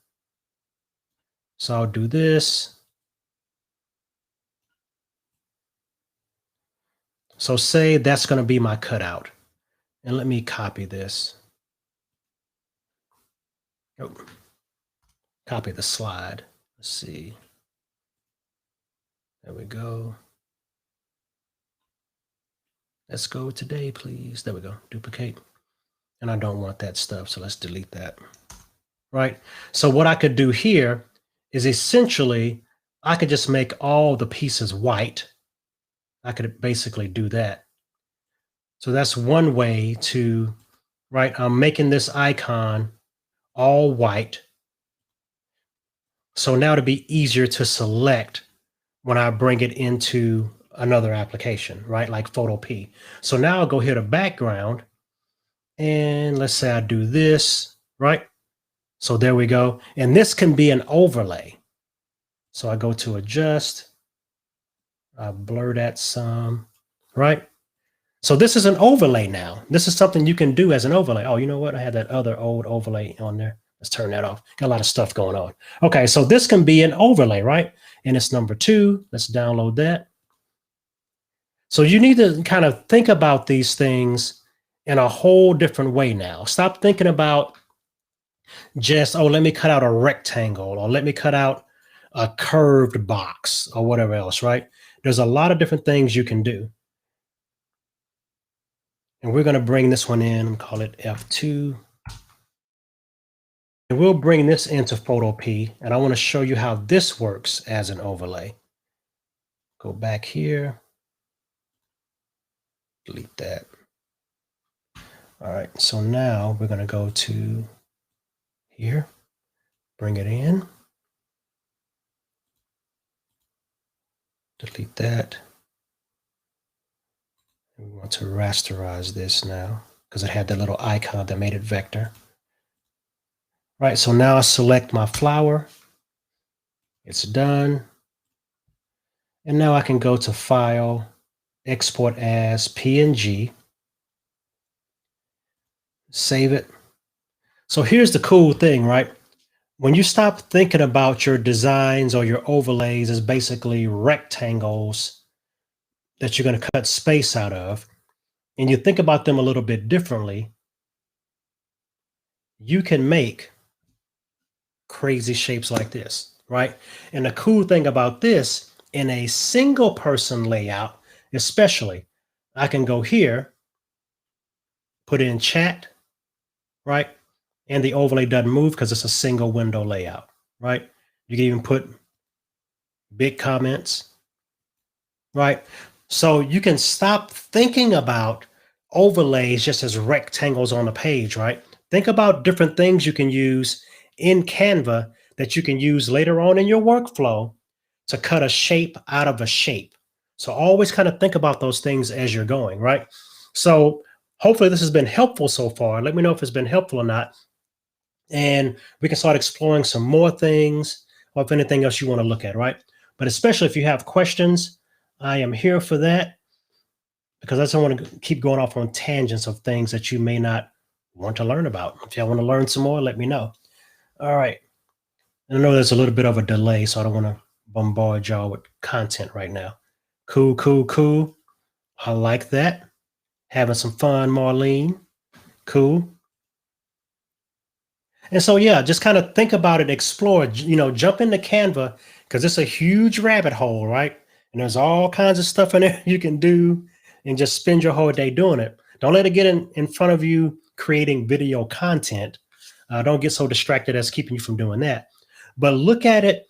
So I'll do this. So say that's going to be my cutout. And let me copy this. Oh, copy the slide. Let's see. There we go. Let's go today, please. There we go. Duplicate. And I don't want that stuff, so let's delete that. Right? So what I could do here is essentially, I could just make all the pieces white. I could basically do that. So that's one way to, right? I'm making this icon all white. So now to be easier to select when I bring it into another application, right? Like Photopea. So now I'll go here to background and let's say I do this, right? So there we go. And this can be an overlay. So I go to adjust, I blur that some, right? So this is an overlay now. This is something you can do as an overlay. Oh, you know what? I had that other old overlay on there. Let's turn that off. Got a lot of stuff going on. Okay, so this can be an overlay, right? And it's number 2. Let's download that. So you need to kind of think about these things in a whole different way now. Stop thinking about just, oh, let me cut out a rectangle or let me cut out a curved box or whatever else, right? There's a lot of different things you can do. And we're going to bring this one in and call it F2. And we'll bring this into Photopea. And I want to show you how this works as an overlay. Go back here. Delete that. All right. So now we're going to go to here. Bring it in. Delete that. We want to rasterize this now because it had that little icon that made it vector. Right, so now I select my flower. It's done. And now I can go to File, Export as PNG. Save it. So here's the cool thing, right? When you stop thinking about your designs or your overlays as basically rectangles that you're going to cut space out of, and you think about them a little bit differently, you can make crazy shapes like this, right? And the cool thing about this, in a single person layout, especially, I can go here, put in chat, right? And the overlay doesn't move because it's a single window layout, right? You can even put big comments, right? So you can stop thinking about overlays just as rectangles on a page, right? Think about different things you can use in Canva that you can use later on in your workflow to cut a shape out of a shape. So always kind of think about those things as you're going, right? So hopefully this has been helpful so far. Let me know if it's been helpful or not. And we can start exploring some more things or if anything else you want to look at, right? But especially if you have questions, I am here for that because I just don't want to keep going off on tangents of things that you may not want to learn about. If y'all want to learn some more, let me know. All right. And I know there's a little bit of a delay, so I don't want to bombard y'all with content right now. Cool, cool, cool. I like that. Having some fun, Marlene. Cool. And so, yeah, just kind of think about it, explore, jump into Canva because it's a huge rabbit hole, right? And there's all kinds of stuff in there you can do and just spend your whole day doing it. Don't let it get in front of you creating video content. Don't get so distracted as keeping you from doing that. But look at it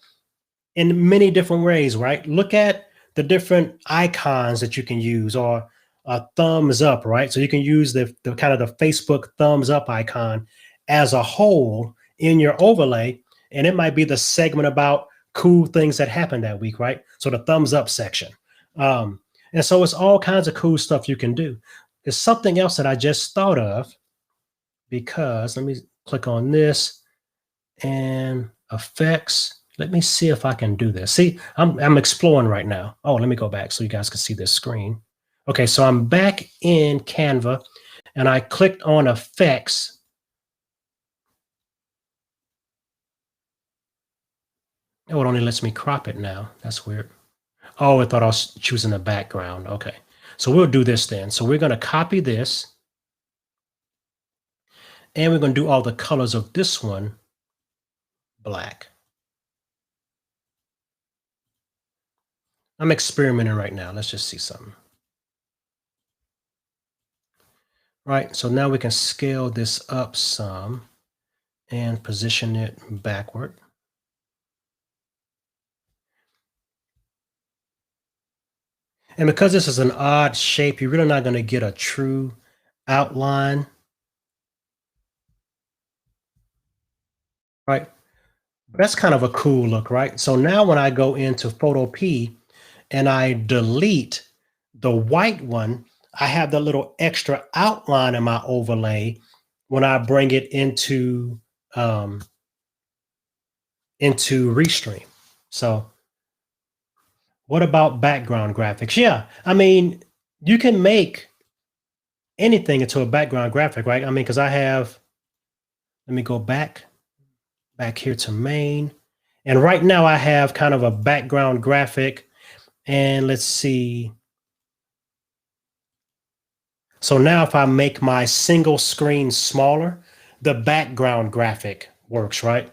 in many different ways, right? Look at the different icons that you can use or a thumbs up, right? So you can use the kind of the Facebook thumbs up icon as a whole in your overlay, and it might be the segment about cool things that happened that week, right? So the thumbs up section. And so it's all kinds of cool stuff you can do. There's something else that I just thought of, because let me click on this and effects. Let me see if I can do this. See, I'm exploring right now. Oh, let me go back so you guys can see this screen. Okay, so I'm back in Canva and I clicked on effects. Oh, it only lets me crop it now. That's weird. Oh, I thought I was choosing the background. Okay, so we'll do this then. So we're going to copy this and we're going to do all the colors of this one black. I'm experimenting right now. Let's just see something. Right, so now we can scale this up some and position it backward. And because this is an odd shape, you're really not going to get a true outline. Right, that's kind of a cool look, right? So now when I go into Photo P and I delete the white one, I have the little extra outline in my overlay when I bring it into Restream. So what about background graphics? Yeah, I mean, you can make anything into a background graphic, right? I mean, because I have, let me go back here to main. And right now I have kind of a background graphic. And let's see. So now if I make my single screen smaller, the background graphic works, right?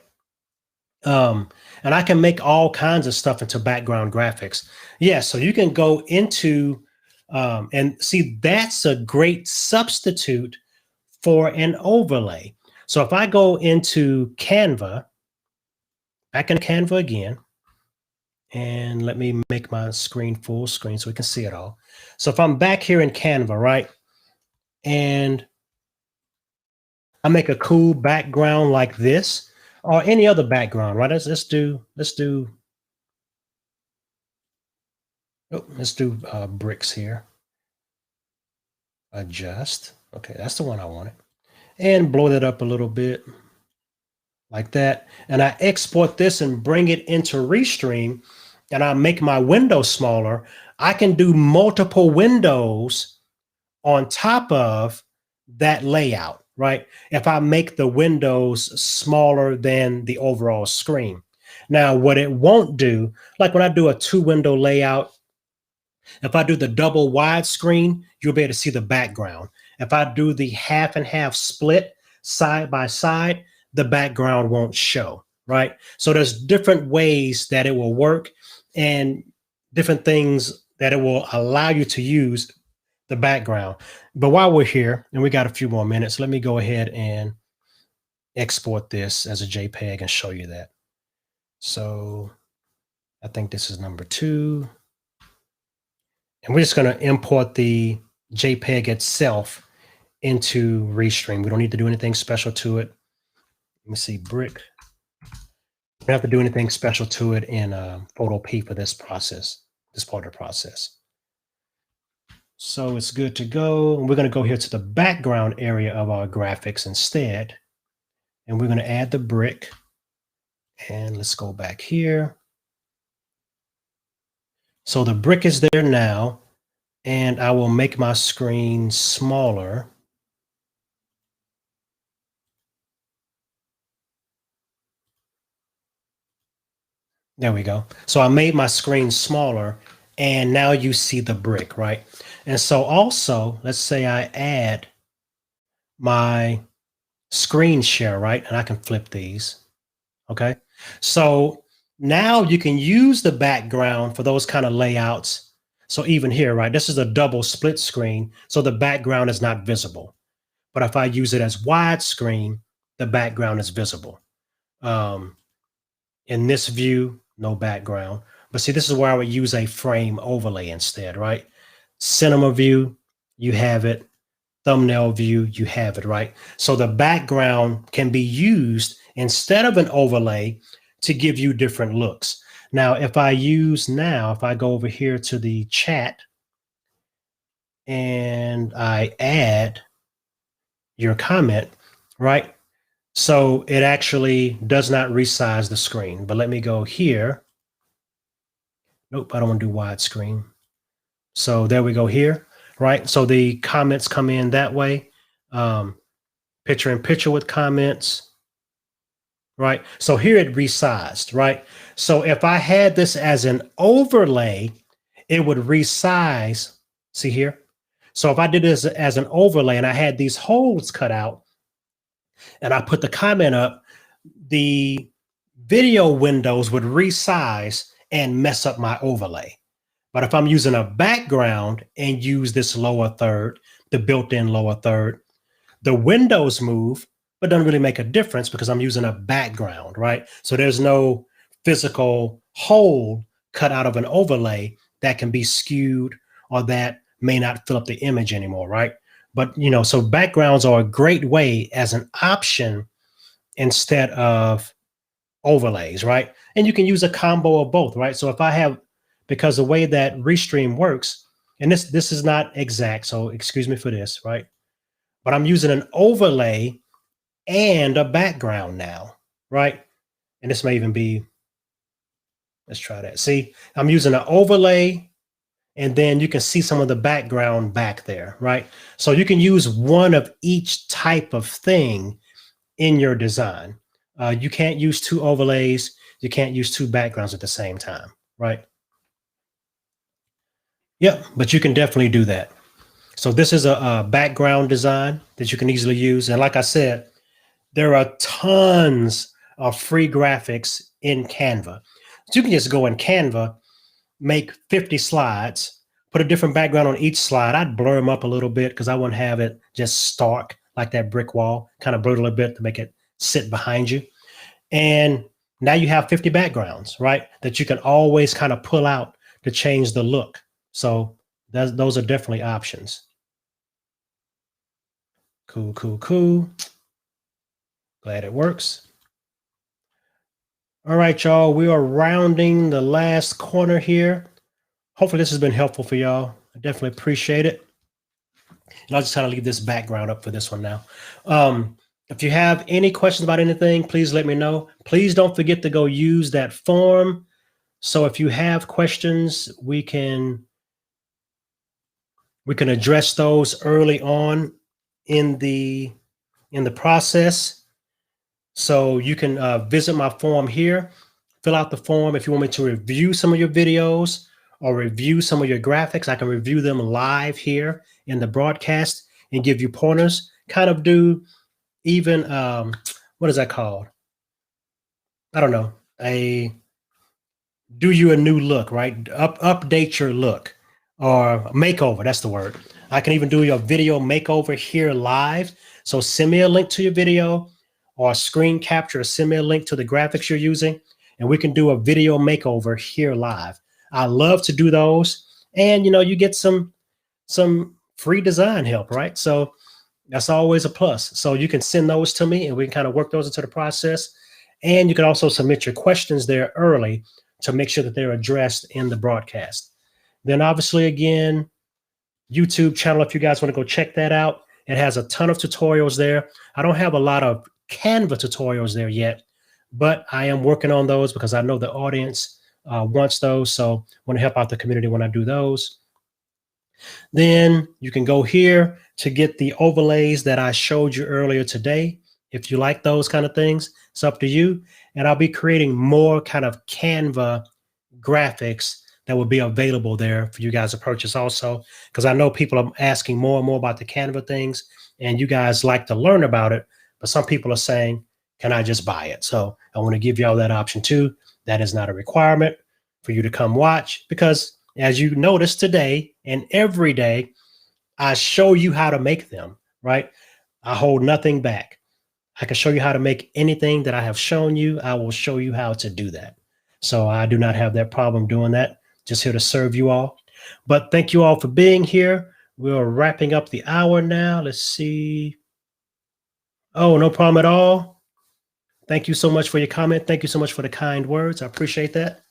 And I can make all kinds of stuff into background graphics. Yeah, so you can go into and see, that's a great substitute for an overlay. So if I go into Canva, back in Canva again, and let me make my screen full screen so we can see it all. So if I'm back here in Canva, right, and I make a cool background like this, or any other background, right? Let's do bricks here. Adjust. Okay, that's the one I wanted. And blow that up a little bit like that. And I export this and bring it into Restream, and I make my window smaller. I can do multiple windows on top of that layout, right? If I make the windows smaller than the overall screen. Now, what it won't do, like when I do a 2-window layout, if I do the double wide screen, you'll be able to see the background. If I do the half and half split side by side, the background won't show, right? So there's different ways that it will work and different things that it will allow you to use the background. But while we're here, and we got a few more minutes, let me go ahead and export this as a JPEG and show you that. So I think this is number 2. And we're just going to import the JPEG itself into Restream. We don't need to do anything special to it. Let me see, brick. We don't have to do anything special to it in Photo P for this process, this part of the process. So it's good to go. And we're going to go here to the background area of our graphics instead. And we're going to add the brick. And let's go back here. So the brick is there now. And I will make my screen smaller. There we go. So I made my screen smaller, and now you see the brick, right? And so also, let's say I add my screen share, right? And I can flip these, okay? So now you can use the background for those kind of layouts. So even here, right, this is a double split screen, so the background is not visible. But if I use it as widescreen, the background is visible. In this view, no background. But see, this is where I would use a frame overlay instead, right? Cinema view, you have it. Thumbnail view, you have it, right? So the background can be used instead of an overlay to give you different looks. Now, if I go over here to the chat and I add your comment, right? So it actually does not resize the screen, but let me go here. Nope, I don't want to do widescreen. So there we go here, right? So the comments come in that way. Picture in picture with comments, right? So here it resized, right? So if I had this as an overlay, it would resize. See here? So if I did this as an overlay and I had these holes cut out and I put the comment up, the video windows would resize and mess up my overlay. But if I'm using a background and use this lower third, the built-in lower third, the windows move, but doesn't really make a difference because I'm using a background, right? So there's no physical hole cut out of an overlay that can be skewed or that may not fill up the image anymore, right? But, so backgrounds are a great way as an option instead of overlays, right? And you can use a combo of both, right? So if I have, because the way that Restream works, and this is not exact, so excuse me for this, right? But I'm using an overlay and a background now, right? And this may even be, let's try that. See, I'm using an overlay and then you can see some of the background back there, right? So you can use one of each type of thing in your design. You can't use two overlays. You can't use two backgrounds at the same time, right? Yep, but you can definitely do that. So this is a background design that you can easily use. And like I said, there are tons of free graphics in Canva. So you can just go in Canva, make 50 slides, put a different background on each slide. I'd blur them up a little bit because I wouldn't have it just stark like that brick wall, kind of blur it a little bit to make it sit behind you. And now you have 50 backgrounds, right? That you can always kind of pull out to change the look. So those are definitely options. Cool, cool, cool. Glad it works. All right, y'all, we are rounding the last corner here. Hopefully this has been helpful for y'all. I definitely appreciate it. And I'll just kind of leave this background up for this one now. If you have any questions about anything, please let me know. Please don't forget to go use that form. So if you have questions, we can address those early on in the process. So you can visit my form here, fill out the form. If you want me to review some of your videos or review some of your graphics, I can review them live here in the broadcast and give you pointers. Kind of do even, what is that called? I don't know. Do you a new look, right? Update your look or makeover. That's the word. I can even do your video makeover here live. So send me a link to your video or screen capture, send me a link to the graphics you're using, and we can do a video makeover here live. I love to do those. And, you get some free design help, right? So that's always a plus. So you can send those to me and we can kind of work those into the process. And you can also submit your questions there early to make sure that they're addressed in the broadcast. Then obviously, again, YouTube channel, if you guys want to go check that out, it has a ton of tutorials there. I don't have a lot of Canva tutorials there yet, but I am working on those because I know the audience wants those. So I want to help out the community when I do those. Then you can go here to get the overlays that I showed you earlier today. If you like those kind of things, it's up to you. And I'll be creating more kind of Canva graphics that will be available there for you guys to purchase also, because I know people are asking more and more about the Canva things and you guys like to learn about it, but some people are saying, can I just buy it? So I want to give y'all that option too. That is not a requirement for you to come watch, because as you noticed today and every day, I show you how to make them, right? I hold nothing back. I can show you how to make anything that I have shown you. I will show you how to do that. So I do not have that problem doing that. Just here to serve you all. But thank you all for being here. We're wrapping up the hour now. Let's see. Oh, no problem at all. Thank you so much for your comment. Thank you so much for the kind words. I appreciate that.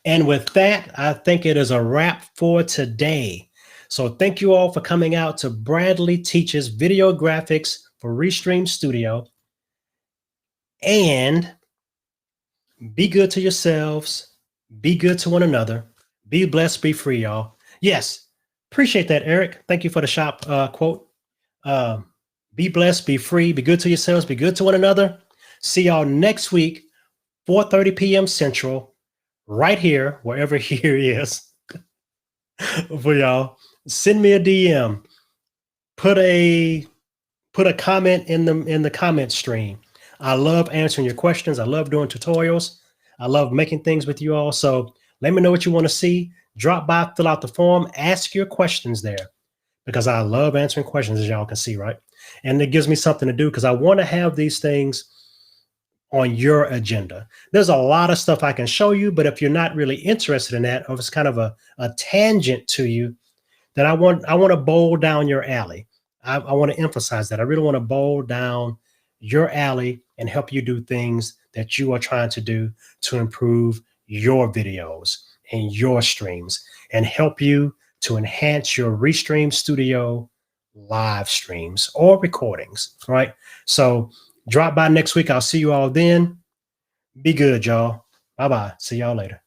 And with that, I think it is a wrap for today. So thank you all for coming out to Bradley Teaches Video Graphics for Restream Studio. And be good to yourselves. Be good to one another. Be blessed, be free, y'all. Yes, appreciate that, Eric. Thank you for the shop quote. Be blessed, be free, be good to yourselves, be good to one another. See y'all next week, 4:30 p.m. Central, right here, wherever here is for y'all. Send me a DM. Put a comment in the comment stream. I love answering your questions. I love doing tutorials. I love making things with you all. So let me know what you want to see. Drop by, fill out the form, ask your questions there because I love answering questions, as y'all can see, right? And it gives me something to do because I want to have these things on your agenda. There's a lot of stuff I can show you, but if you're not really interested in that, or if it's kind of a tangent to you, then I want to bowl down your alley. I want to emphasize that. I really want to bowl down your alley and help you do things that you are trying to do to improve your videos and your streams and help you to enhance your Restream Studio live streams or recordings, right? So drop by next week. I'll see you all then. Be good, y'all. Bye-bye. See y'all later.